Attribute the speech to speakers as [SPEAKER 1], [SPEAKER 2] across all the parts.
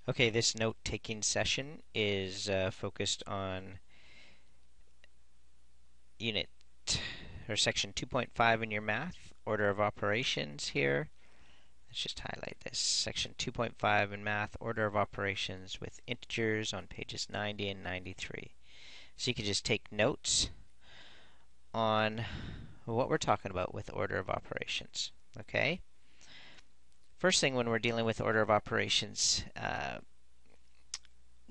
[SPEAKER 1] Okay, this note-taking session is focused on unit or section 2.5 in your math, order of operations here. Let's just highlight this. Section 2.5 in math, order of operations with integers on pages 90 and 93. So you can just take notes on what we're talking about with order of operations. Okay? First thing when we're dealing with order of operations,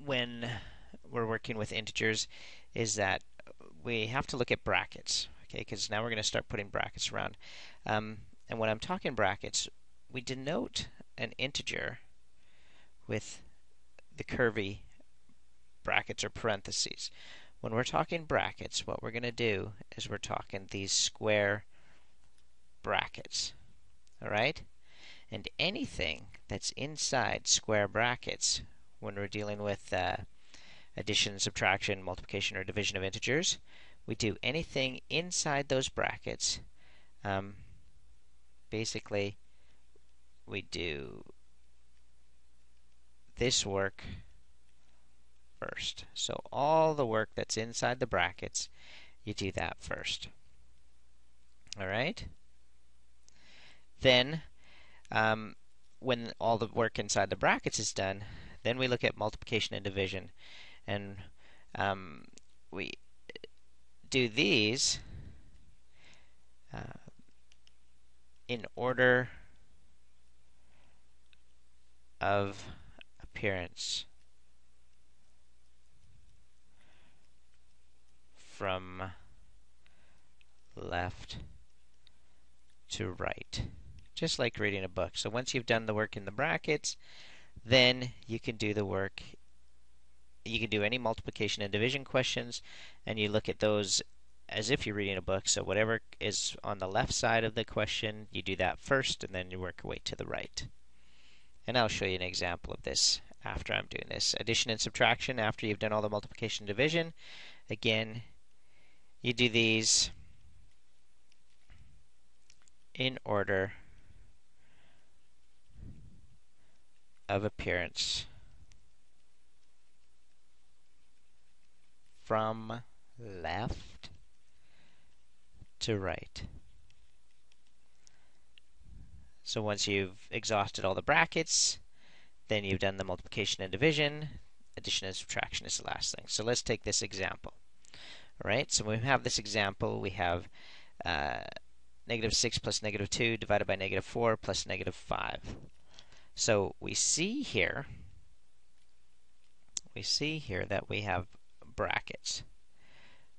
[SPEAKER 1] when we're working with integers, is that we have to look at brackets, okay? Because now we're going to start putting brackets around. And when I'm talking brackets, we denote an integer with the curvy brackets or parentheses. When we're talking brackets, what we're going to do is we're talking these square brackets, all right? And anything that's inside square brackets, when we're dealing with addition, subtraction, multiplication, or division of integers, we do anything inside those brackets. Basically, we do this work first. So all the work that's inside the brackets, you do that first. All right? Then, when all the work inside the brackets is done, then we look at multiplication and division. And we do these in order of appearance from left to right, just like reading a book. So once you've done the work in the brackets, then you can do the work. You can do any multiplication and division questions, and you look at those as if you're reading a book. So whatever is on the left side of the question, you do that first, and then you work your way to the right. And I'll show you an example of this after I'm doing this. Addition and subtraction, after you've done all the multiplication and division, again, you do these in order of appearance from left to right. So once you've exhausted all the brackets, then you've done the multiplication and division. Addition and subtraction is the last thing. So let's take this example. All right, so when we have this example, we have negative 6 plus negative 2 divided by negative 4 plus negative 5. So we see here that we have brackets.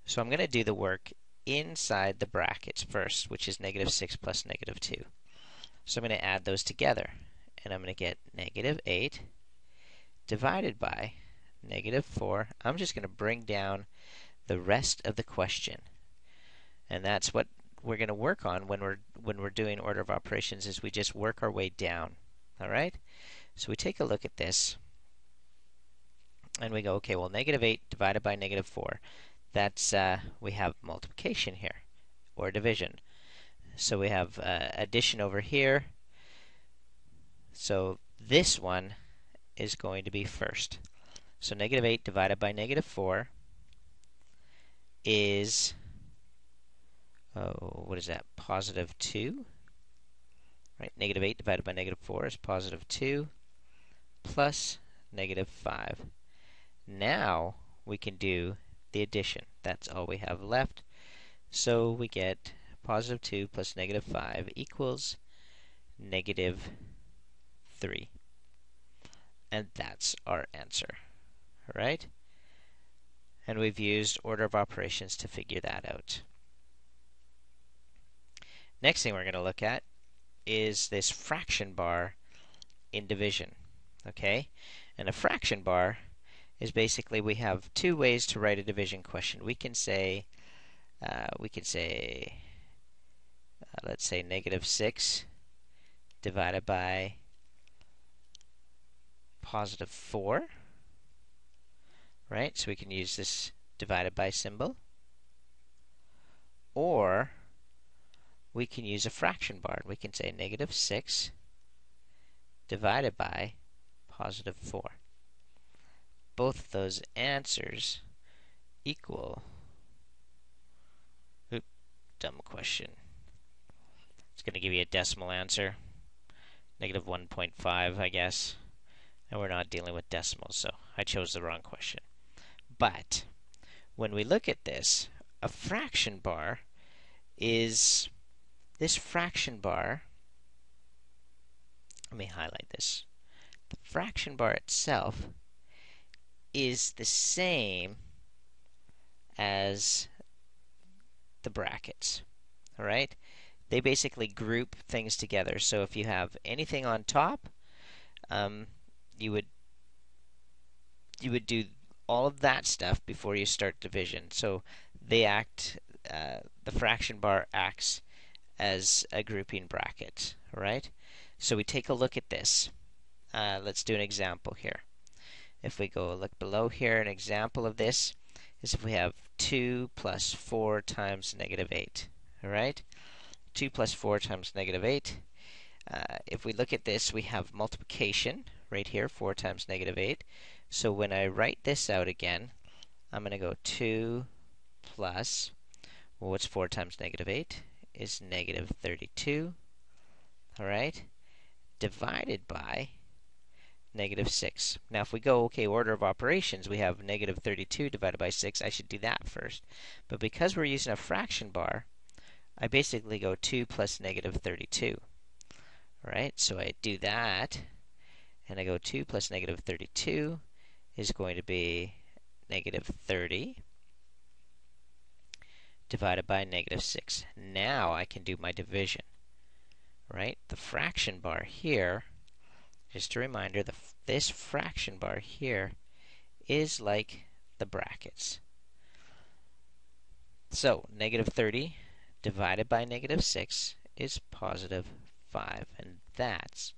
[SPEAKER 1] So I'm going to do the work inside the brackets first, which is negative 6 plus negative 2. So I'm going to add those together, and I'm going to get negative 8 divided by negative 4. I'm just going to bring down the rest of the question. And that's what we're going to work on when we're doing order of operations, is we just work our way down. All right? So we take a look at this, and we go, okay, well, negative 8 divided by negative 4. That's, we have multiplication here, or division. So we have addition over here. So this one is going to be first. So negative 8 divided by negative 4 is, what is that, positive 2? Right, negative 8 divided by negative 4 is positive 2 plus negative 5. Now we can do the addition. That's all we have left. So we get positive 2 plus negative 5 equals negative 3. And that's our answer. All right? And we've used order of operations to figure that out. Next thing we're going to look at is this fraction bar in division. Okay? And a fraction bar is basically, we have two ways to write a division question. We can say, let's say negative 6 divided by positive 4. Right? So we can use this divided by symbol. Or we can use a fraction bar. We can say negative 6 divided by positive 4. both of those answers equal, dumb question. It's going to give you a decimal answer, negative 1.5, I guess. And we're not dealing with decimals, so I chose the wrong question. But when we look at this, a fraction bar is this fraction bar. Let me highlight this. The fraction bar itself is the same as the brackets. All right? They basically group things together. So if you have anything on top, you would do all of that stuff before you start division. So they act. The fraction bar acts as a grouping bracket. All right? So we take a look at this. Let's do an example here. If we go look below here, an example of this is if we have 2 plus 4 times negative 8. All right? 2 plus 4 times negative 8. If we look at this, we have multiplication right here, 4 times negative 8. So when I write this out again, I'm going to go 2 plus, well, what's 4 times negative 8? Is negative 32. All right? Divided by negative 6. Now, if we go, okay, order of operations, we have negative 32 divided by 6. I should do that first. But because we're using a fraction bar, I basically go 2 plus negative 32. All right, so I do that, and I go 2 plus negative 32 is going to be negative 30 divided by negative 6. Now I can do my division. Right? The fraction bar here, just a reminder, this fraction bar here is like the brackets. So, negative 30 divided by negative 6 is positive 5. And that's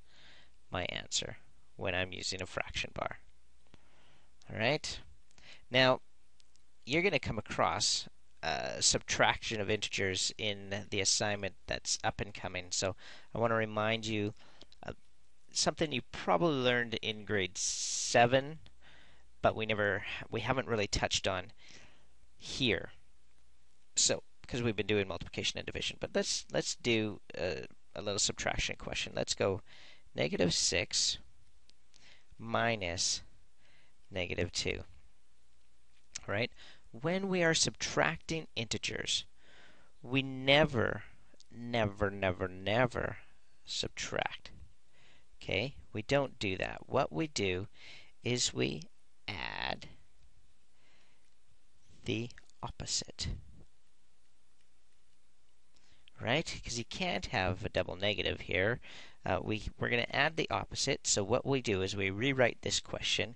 [SPEAKER 1] my answer when I'm using a fraction bar. All right? Now, you're going to come across subtraction of integers in the assignment that's up and coming. So I want to remind you something you probably learned in grade 7, but we haven't really touched on here. So because we've been doing multiplication and division, but let's do a little subtraction question. Let's go negative 6 minus negative 2. All right? When we are subtracting integers, we never subtract. Okay? We don't do that. What we do is we add the opposite. Right? Because you can't have a double negative here. We're going to add the opposite. So what we do is we rewrite this question.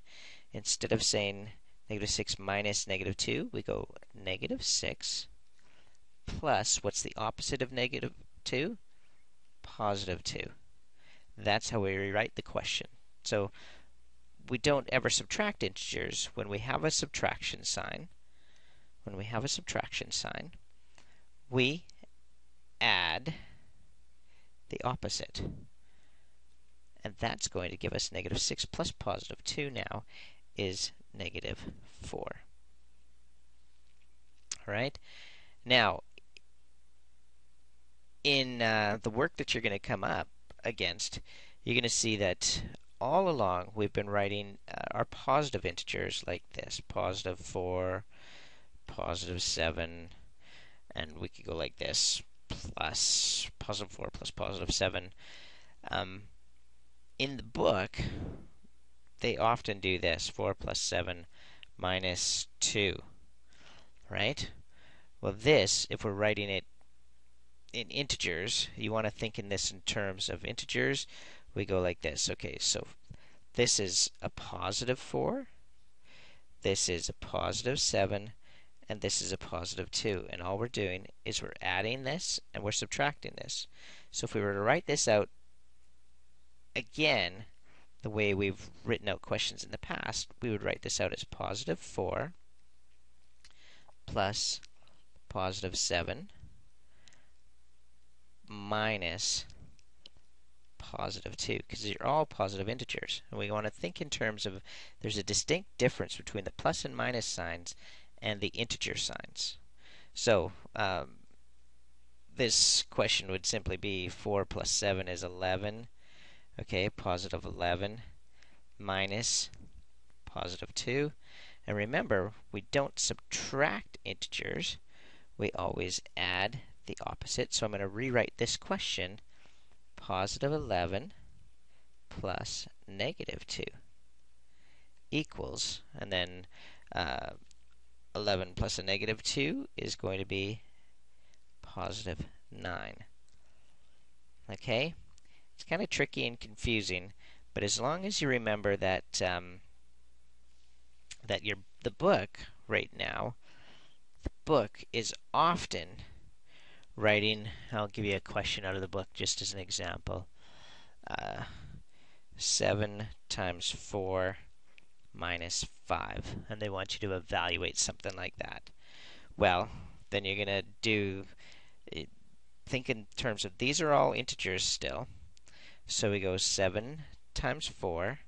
[SPEAKER 1] Instead of saying negative 6 minus negative 2, we go negative 6 plus, what's the opposite of negative 2? Positive 2. That's how we rewrite the question. So we don't ever subtract integers. When we have a subtraction sign, we add the opposite. And that's going to give us negative 6 plus positive 2 now is negative 4. All right? Now, in the work that you're going to come up against, you're going to see that all along we've been writing our positive integers like this. Positive 4, positive 7, and we could go like this. Plus positive 4 plus positive 7. In the book, they often do this, 4 plus 7 minus 2, right? Well, this, if we're writing it in integers, you want to think in this in terms of integers. We go like this. Okay, so this is a positive 4, this is a positive 7, and this is a positive 2. And all we're doing is we're adding this and we're subtracting this. So if we were to write this out again, the way we've written out questions in the past, we would write this out as positive 4 plus positive 7 minus positive 2, because they're all positive integers. And we want to think in terms of there's a distinct difference between the plus and minus signs and the integer signs. So, this question would simply be 4 plus 7 is 11. Okay, positive 11 minus positive 2. And remember, we don't subtract integers. We always add the opposite. So I'm going to rewrite this question. Positive 11 plus negative 2 equals, and then 11 plus a negative 2 is going to be positive 9. Okay? It's kind of tricky and confusing, but as long as you remember that the book right now, the book is often writing, I'll give you a question out of the book just as an example. 7 times 4 minus 5, and they want you to evaluate something like that. Well, then you're going to think in terms of these are all integers still. So we go 7 times 4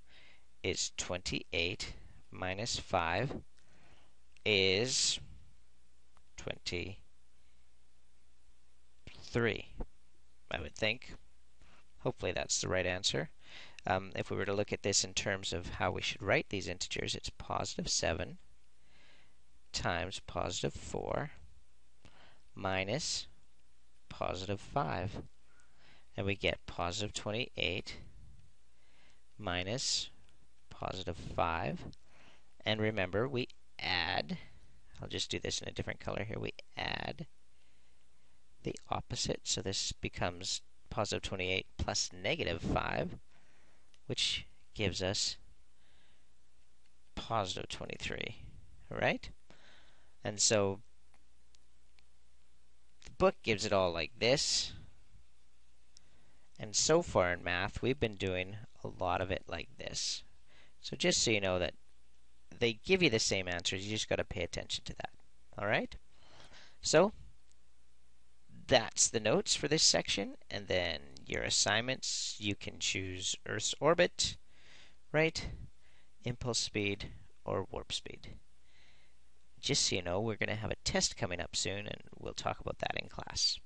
[SPEAKER 1] is 28 minus 5 is 23, I would think. Hopefully that's the right answer. If we were to look at this in terms of how we should write these integers, it's positive 7 times positive 4 minus positive 5. And we get positive 28 minus positive 5. And remember, we add, I'll just do this in a different color here, we add the opposite. So this becomes positive 28 plus negative 5, which gives us positive 23, all right? And so the book gives it all like this. And so far in math, we've been doing a lot of it like this. So just so you know that they give you the same answers, you just got to pay attention to that. All right? So that's the notes for this section. And then your assignments, you can choose Earth's orbit, right? Impulse speed, or warp speed. Just so you know, we're going to have a test coming up soon, and we'll talk about that in class.